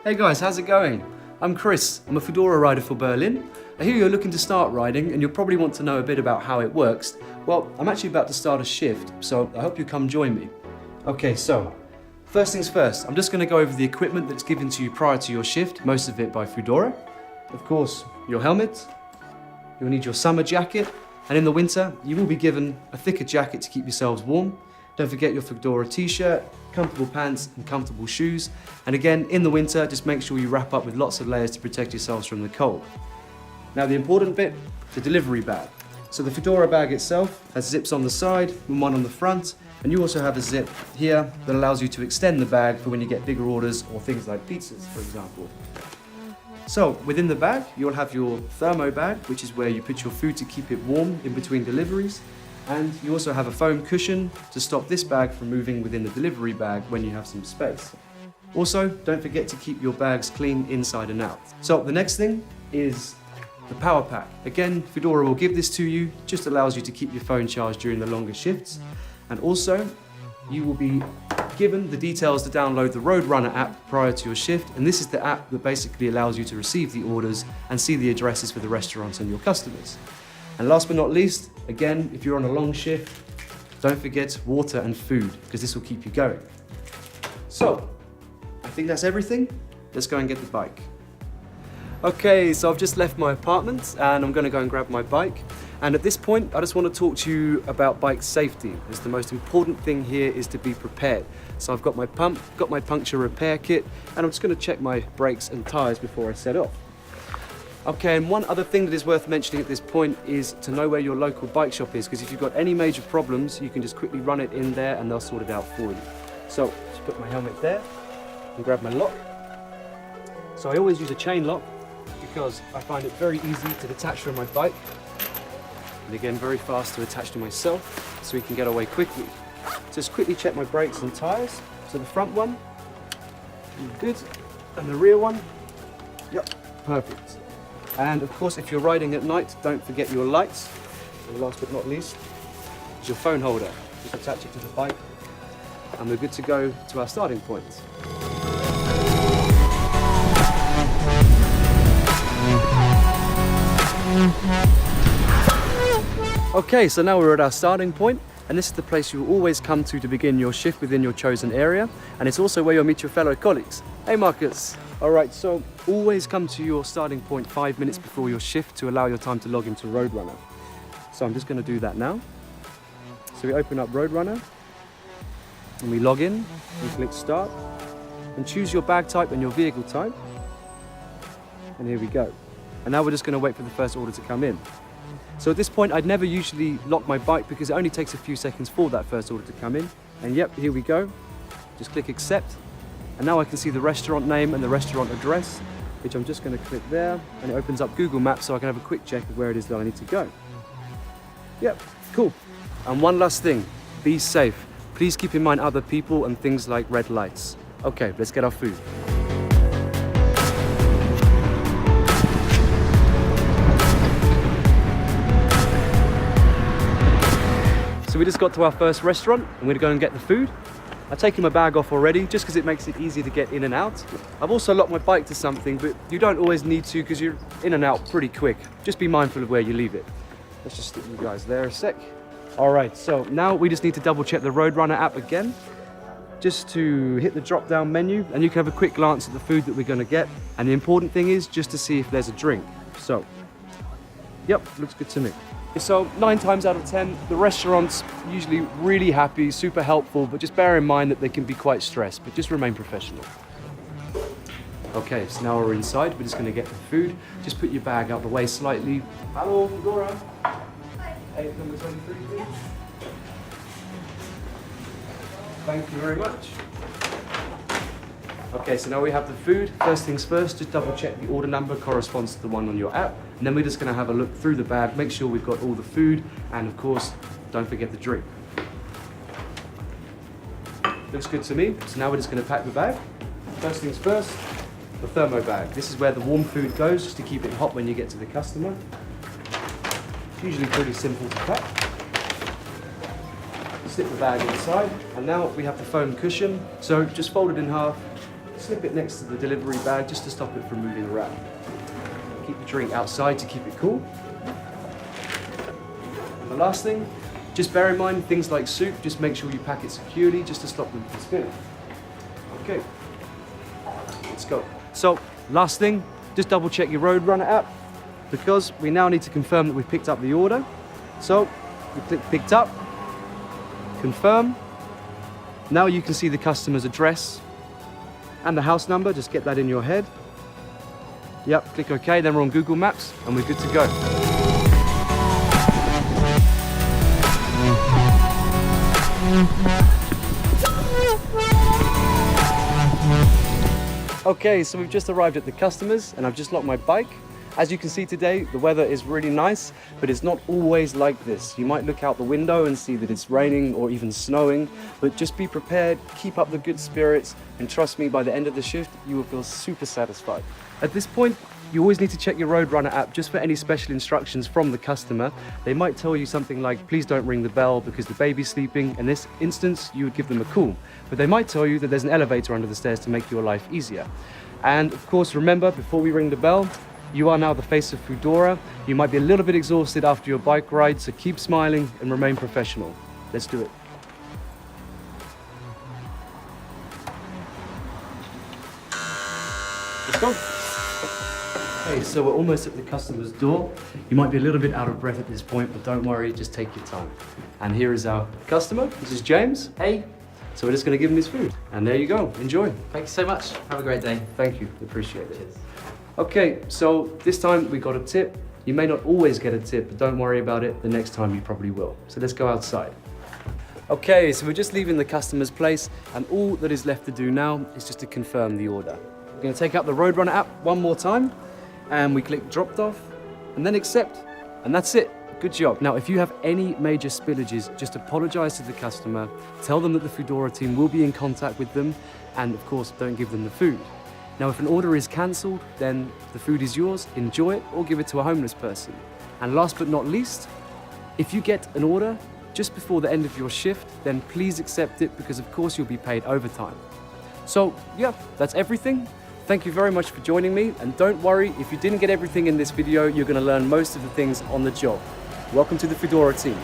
Hey guys, how's it going? I'm Chris, I'm a Fedora rider for Berlin. I hear you're looking to start riding and you'll probably want to know a bit about how it works. Well, I'm actually about to start a shift, so I hope you come join me. Okay, so, first things first, I'm just going to go over the equipment that's given to you prior to your shift, most of it by Fedora. Of course, your helmet, you'll need your summer jacket, and in the winter, you will be given a thicker jacket to keep yourselves warm. Don't forget your Fedora t-shirt, comfortable pants and comfortable shoes. And again, in the winter, just make sure you wrap up with lots of layers to protect yourselves from the cold. Now the important bit, the delivery bag. So the Fedora bag itself has zips on the side and one on the front. And you also have a zip here that allows you to extend the bag for when you get bigger orders or things like pizzas, for example. So within the bag, you'll have your thermo bag, which is where you put your food to keep it warm in between deliveries. And you also have a foam cushion to stop this bag from moving within the delivery bag when you have some space. Also, don't forget to keep your bags clean inside and out. So the next thing is the power pack. Again, Fedora will give this to you, just allows you to keep your phone charged during the longer shifts. And also, you will be given the details to download the Roadrunner app prior to your shift. And this is the app that basically allows you to receive the orders and see the addresses for the restaurants and your customers. And last but not least, again, if you're on a long shift, don't forget water and food, because this will keep you going. So, I think that's everything. Let's go and get the bike. Okay, so I've just left my apartment and I'm gonna go and grab my bike. And at this point, I just want to talk to you about bike safety, as the most important thing here is to be prepared. So I've got my pump, got my puncture repair kit, and I'm just gonna check my brakes and tires before I set off. Okay, and one other thing that is worth mentioning at this point is to know where your local bike shop is, because if you've got any major problems, you can just quickly run it in there and they'll sort it out for you. So, just put my helmet there and grab my lock. So I always use a chain lock because I find it very easy to detach from my bike. And again, very fast to attach to myself so we can get away quickly. Just quickly check my brakes and tires. So the front one, good. And the rear one, yep, perfect. And of course, if you're riding at night, don't forget your lights. And last but not least, is your phone holder. Just attach it to the bike, and we're good to go to our starting point. Okay, so now we're at our starting point, and this is the place you will always come to begin your shift within your chosen area, and it's also where you'll meet your fellow colleagues. Hey Marcus! Alright, so always come to your starting point 5 minutes before your shift to allow your time to log into Roadrunner. So I'm just going to do that now. So we open up Roadrunner, and we log in, and click start, and choose your bag type and your vehicle type. And here we go. And now we're just going to wait for the first order to come in. So at this point, I'd never usually lock my bike because it only takes a few seconds for that first order to come in. And yep, here we go. Just click accept. And now I can see the restaurant name and the restaurant address, which I'm just going to click there. And it opens up Google Maps so I can have a quick check of where it is that I need to go. Yep, cool. And one last thing, be safe. Please keep in mind other people and things like red lights. Okay, let's get our food. So we just got to our first restaurant. I'm gonna go and get the food. I've taken my bag off already just because it makes it easier to get in and out. I've also locked my bike to something, but you don't always need to because you're in and out pretty quick. Just be mindful of where you leave it. Let's just stick you guys there a sec. All right, so now we just need to double check the Roadrunner app again, just to hit the drop down menu, and you can have a quick glance at the food that we're gonna get. And the important thing is just to see if there's a drink. So, yep, looks good to me. So 9 times out of 10, the restaurant's usually really happy, super helpful, but just bear in mind that they can be quite stressed, but just remain professional. Okay, so now we're inside, we're just gonna get the food. Just put your bag out the way slightly. Hello, Fedora. Hi. Hey, number 23, please. Thank you very much. Okay, so now we have the food. First things first, just double check the order number corresponds to the one on your app. And then we're just gonna have a look through the bag, make sure we've got all the food, and of course, don't forget the drink. Looks good to me. So now we're just gonna pack the bag. First things first, the thermo bag. This is where the warm food goes, just to keep it hot when you get to the customer. Usually pretty simple to pack. Slip the bag inside, and now we have the foam cushion. So just fold it in half, slip it next to the delivery bag just to stop it from moving around. Keep the drink outside to keep it cool. And the last thing, just bear in mind things like soup, just make sure you pack it securely just to stop them from spilling. Okay, let's go. So, last thing, just double check your Roadrunner app because we now need to confirm that we've picked up the order. So, we click picked up, confirm. Now you can see the customer's address and the house number, just get that in your head. Yep, click OK, then we're on Google Maps and we're good to go. Okay, so we've just arrived at the customers and I've just locked my bike. As you can see today, the weather is really nice, but it's not always like this. You might look out the window and see that it's raining or even snowing, but just be prepared, keep up the good spirits, and trust me, by the end of the shift, you will feel super satisfied. At this point, you always need to check your Roadrunner app just for any special instructions from the customer. They might tell you something like, please don't ring the bell because the baby's sleeping. In this instance, you would give them a call. But they might tell you that there's an elevator under the stairs to make your life easier. And of course, remember, before we ring the bell, you are now the face of Foodora. You might be a little bit exhausted after your bike ride, so keep smiling and remain professional. Let's do it. Let's go. Okay, so we're almost at the customer's door. You might be a little bit out of breath at this point, but don't worry, just take your time. And here is our customer. This is James. Hey. So we're just going to give him his food. And there you go. Enjoy. Thank you so much. Have a great day. Thank you. Appreciate it. Cheers. Okay, so this time we got a tip. You may not always get a tip, but don't worry about it. The next time you probably will. So let's go outside. Okay, so we're just leaving the customer's place, and all that is left to do now is just to confirm the order. We're going to take out the Roadrunner app one more time, and we click dropped off, and then accept, and that's it. Good job. Now, if you have any major spillages, just apologize to the customer, tell them that the Foodora team will be in contact with them, and of course, don't give them the food. Now, if an order is cancelled, then the food is yours, enjoy it, or give it to a homeless person. And last but not least, if you get an order just before the end of your shift, then please accept it because of course you'll be paid overtime. So yeah, that's everything. Thank you very much for joining me, and don't worry, if you didn't get everything in this video, you're going to learn most of the things on the job. Welcome to the Foodora team.